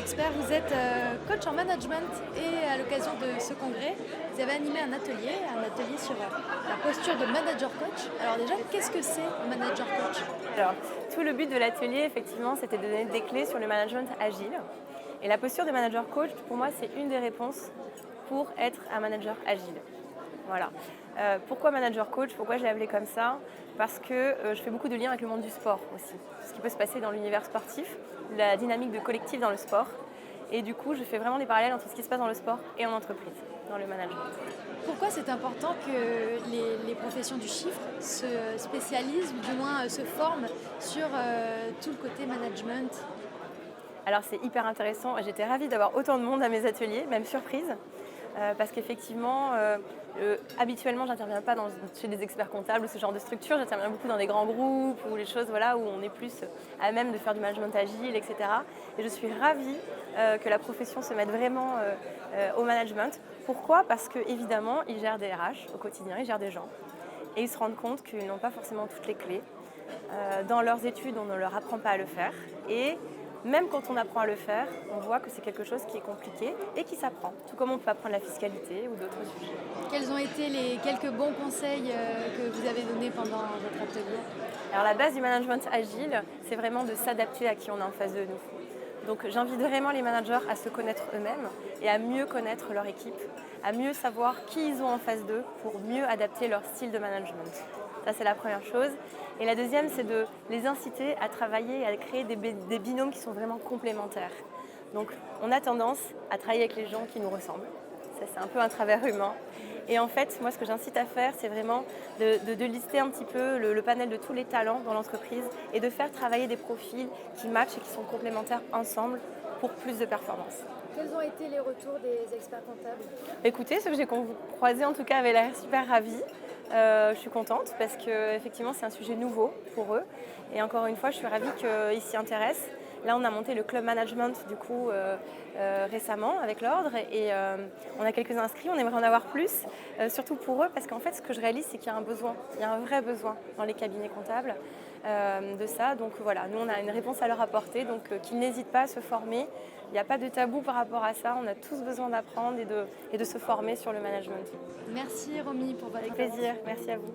Expert. Vous êtes coach en management et à l'occasion de ce congrès, vous avez animé un atelier sur la posture de manager coach. Alors déjà, qu'est-ce que c'est un manager coach? Alors, tout le but de l'atelier, effectivement, c'était de donner des clés sur le management agile. Et la posture de manager coach, pour moi, c'est une des réponses pour être un manager agile. Voilà. Pourquoi manager coach? Pourquoi je l'ai appelé comme ça? Parce que je fais beaucoup de liens avec le monde du sport aussi. Ce qui peut se passer dans l'univers sportif, la dynamique de collectif dans le sport. Et du coup, je fais vraiment des parallèles entre ce qui se passe dans le sport et en entreprise, dans le management. Pourquoi c'est important que les professions du chiffre se spécialisent ou du moins se forment sur tout le côté management? Alors c'est hyper intéressant. J'étais ravie d'avoir autant de monde à mes ateliers, même surprise. Parce qu'effectivement, habituellement, j'interviens pas chez des experts comptables ou ce genre de structure. J'interviens beaucoup dans des grands groupes ou les choses voilà, où on est plus à même de faire du management agile, etc. Et je suis ravie que la profession se mette vraiment au management. Pourquoi? Parce qu'évidemment, ils gèrent des RH au quotidien, ils gèrent des gens. Et ils se rendent compte qu'ils n'ont pas forcément toutes les clés. Dans leurs études, on ne leur apprend pas à le faire. Et même quand on apprend à le faire, on voit que c'est quelque chose qui est compliqué et qui s'apprend, tout comme on peut apprendre la fiscalité ou d'autres sujets. Quels ont été les quelques bons conseils que vous avez donnés pendant votre atelier? Alors la base du management agile, c'est vraiment de s'adapter à qui on a en face de nous. Donc j'invite vraiment les managers à se connaître eux-mêmes et à mieux connaître leur équipe, à mieux savoir qui ils ont en face d'eux pour mieux adapter leur style de management. Ça, c'est la première chose. Et la deuxième, c'est de les inciter à travailler et à créer des binômes qui sont vraiment complémentaires. Donc, on a tendance à travailler avec les gens qui nous ressemblent. Ça, c'est un peu un travers humain. Et en fait, moi, ce que j'incite à faire, c'est vraiment de lister un petit peu le panel de tous les talents dans l'entreprise et de faire travailler des profils qui matchent et qui sont complémentaires ensemble pour plus de performance. Quels ont été les retours des experts comptables? Écoutez, ceux que j'ai croisés en tout cas avaient l'air super ravis. Je suis contente parce que effectivement c'est un sujet nouveau pour eux. Et encore une fois, je suis ravie qu'ils s'y intéressent. Là, on a monté le club management du coup récemment avec l'ordre et on a quelques inscrits. On aimerait en avoir plus, surtout pour eux parce qu'en fait, ce que je réalise, c'est qu'il y a un besoin, il y a un vrai besoin dans les cabinets comptables de ça. Donc voilà, nous on a une réponse à leur apporter, donc qu'ils n'hésitent pas à se former. Il n'y a pas de tabou par rapport à ça. On a tous besoin d'apprendre et de se former sur le management. Merci Romy pour votre Avec plaisir. Merci à vous.